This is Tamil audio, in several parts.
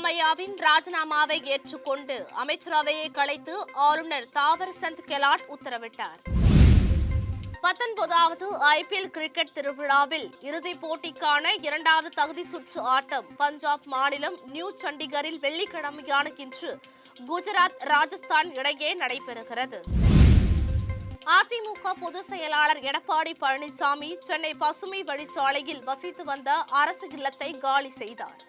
சித்தராமையாவின் ராஜினாமாவை ஏற்றுக்கொண்டு அமைச்சரவையை கலைத்து ஆளுநர் தாவர்சந்த் கெலாட் உத்தரவிட்டார். 19வது ஐபிஎல் கிரிக்கெட் திருவிழாவில் இறுதிப் போட்டிக்கான 2வது தகுதி சுற்று ஆட்டம் பஞ்சாப் மாநிலம் நியூ சண்டிகரில் வெள்ளிக்கிழமையான இன்று குஜராத் ராஜஸ்தான் இடையே நடைபெறுகிறது. அதிமுக பொதுச் செயலாளர் எடப்பாடி பழனிசாமி சென்னை பசுமை வழிச்சாலையில் வசித்து வந்த அரசு இல்லத்தை காலி செய்தார்.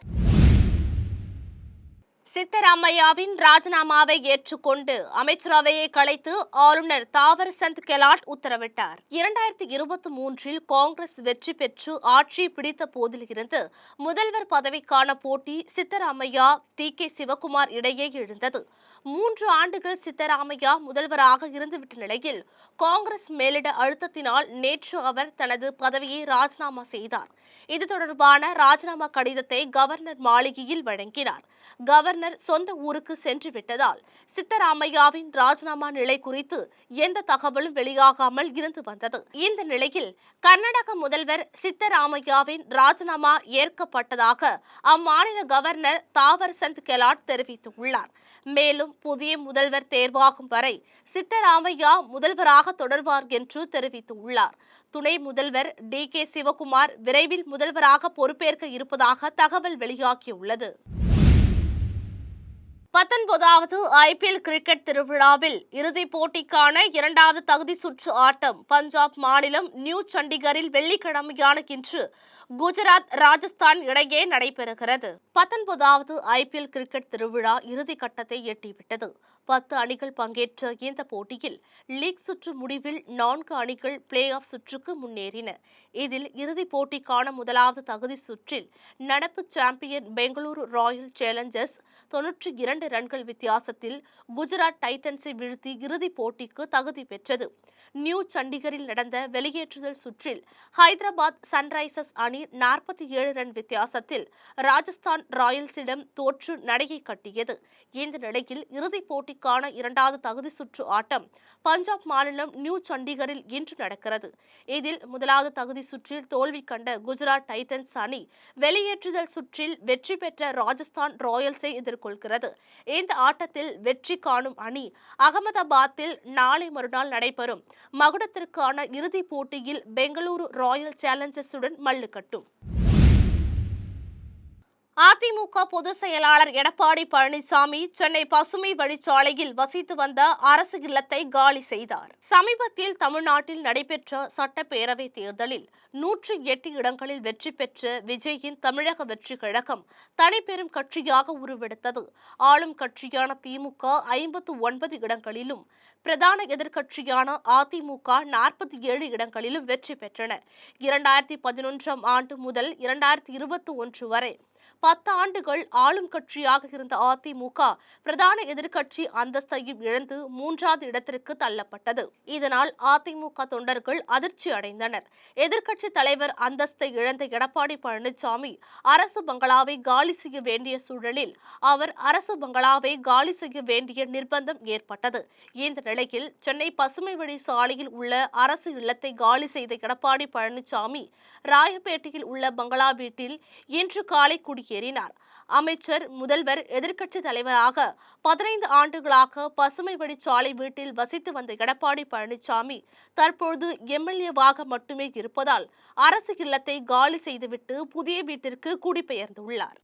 சித்தராமையாவின் ராஜினாமாவை ஏற்றுக்கொண்டு அமைச்சரவையை கலைத்து ஆளுநர் தாவர்சந்த் கெலாட் உத்தரவிட்டார். 2023இல் காங்கிரஸ் வெற்றி பெற்று ஆட்சியை பிடித்த போதிலிருந்து முதல்வர் பதவிக்கான போட்டி சித்தராமையா டி.கே. சிவகுமார் இடையே எழுந்தது. 3 ஆண்டுகள் சித்தராமையா முதல்வராக இருந்துவிட்ட நிலையில் காங்கிரஸ் மேலிட அழுத்தத்தினால் நேற்று அவர் தனது பதவியை ராஜினாமா செய்தார். இது தொடர்பான ராஜினாமா கடிதத்தை கவர்னர் மாளிகையில் வழங்கினார். கவர்னர் சொந்த ஊருக்கு சென்று விட்டதால் சித்தராமையாவின் ராஜினாமா நிலை குறித்து எந்த தகவலும் வெளியாகாமல் இருந்து வந்தது. இந்த நிலையில் கர்நாடக முதல்வர் சித்தராமையாவின் ராஜினாமா ஏற்கப்பட்டதாக அம்மாநில கவர்னர் தாவர்சந்த் கெலாட் தெரிவித்துள்ளார். மேலும் புதிய முதல்வர் தேர்வாகும் வரை சித்தராமையா முதல்வராக தொடர்வார் என்று தெரிவித்துள்ளார். துணை முதல்வர் டி.கே. சிவகுமார் விரைவில் முதல்வராக பொறுப்பேற்க இருப்பதாக தகவல் வெளியாகியுள்ளது. 19வது ஐபிஎல் கிரிக்கெட் திருவிழாவில் இறுதிப் போட்டிக்கான 2வது தகுதி சுற்று ஆட்டம் பஞ்சாப் மாநிலம் நியூ சண்டிகரில் வெள்ளிக்கிழமையான இன்று குஜராத் ராஜஸ்தான் இடையே நடைபெறுகிறது. 19வது ஐபிஎல் கிரிக்கெட் திருவிழா இறுதி கட்டத்தை எட்டிவிட்டது. 10 அணிகள் பங்கேற்ற இந்த போட்டியில் லீக் சுற்று முடிவில் 4 அணிகள் பிளே ஆஃப் சுற்றுக்கு முன்னேறின. இதில் இறுதிப் போட்டிக்கான முதலாவது தகுதி சுற்றில் நடப்பு சாம்பியன் பெங்களூரு ராயல் சேலஞ்சர்ஸ் 92 ரன்கள் வித்தியாசத்தில் குஜராத் டைட்டன்ஸை வீழ்த்தி இறுதிப் போட்டிக்கு தகுதி பெற்றது. நியூ சண்டிகரில் நடந்த வெளியேற்றுதல் சுற்றில் ஹைதராபாத் சன்ரைசர்ஸ் அணி 47 ரன் வித்தியாசத்தில் ராஜஸ்தான் ராயல்ஸிடம் தோற்று நடையை கட்டியது. இந்த நிலையில் இறுதிப் போட்டிக்கான 2வது தகுதி சுற்று ஆட்டம் பஞ்சாப் மாநிலம் நியூ சண்டிகரில் இன்று நடக்கிறது. இதில் முதலாவது தகுதி சுற்றில் தோல்வி கண்ட குஜராத் டைட்டன்ஸ் அணி வெளியேற்றுதல் சுற்றில் வெற்றி பெற்ற ராஜஸ்தான் ராயல்ஸை எதிர்கொள்கிறது. இந்த ஆட்டத்தில் வெற்றி காணும் அணி அகமதாபாத்தில் நாளை மறுநாள் நடைபெறும் மகுடத்திற்கான இறுதிப் போட்டியில் பெங்களூரு ராயல் சேலஞ்சர்ஸுடன் மல்லு கட்டும். அதிமுக பொதுச் செயலாளர் எடப்பாடி பழனிசாமி சென்னை பசுமை வழிச்சாலையில் வசித்து வந்த அரசு இல்லத்தை காலி செய்தார். சமீபத்தில் தமிழ்நாட்டில் நடைபெற்ற சட்டப்பேரவை தேர்தலில் 108 இடங்களில் வெற்றி பெற்ற விஜயின் தமிழக வெற்றி கழகம் தனிப்பெரும் கட்சியாக உருவெடுத்தது. ஆளும் கட்சியான திமுக 59 இடங்களிலும் பிரதான எதிர்க்கட்சியான அதிமுக 47 இடங்களிலும் வெற்றி பெற்றன. 2011ஆம் ஆண்டு முதல் 2021 வரை 10 ஆண்டுகள் ஆளும் கட்சியாக இருந்த அதிமுக பிரதான எதிர்க்கட்சி அந்தஸ்தையும் இழந்து 3வது இடத்திற்கு தள்ளப்பட்டது. இதனால் அதிமுக தொண்டர்கள் அதிர்ச்சி அடைந்தனர். எதிர்க்கட்சி தலைவர் அந்தஸ்தை இழந்த எடப்பாடி பழனிசாமி அரசு பங்களாவை காலி செய்ய வேண்டிய சூழலில் அவர் அரசு பங்களாவை காலி செய்ய வேண்டிய நிர்பந்தம் ஏற்பட்டது. இந்த நிலையில் சென்னை பசுமை வழி சாலையில் உள்ள அரசு இல்லத்தை காலி செய்த எடப்பாடி பழனிசாமி ராயப்பேட்டையில் உள்ள பங்களா வீட்டில் இன்று காலை குடியேறினார். அமைச்சர், முதல்வர், எதிர்க்கட்சி தலைவராக 15 ஆண்டுகளாக பசுமை வழிச்சாலை வீட்டில் வசித்து வந்த எடப்பாடி பழனிசாமி தற்பொழுது எம்எல்ஏவாக மட்டுமே இருப்பதால் அரசு இல்லத்தை காலி செய்துவிட்டு புதிய வீட்டிற்கு குடிபெயர்ந்துள்ளார்.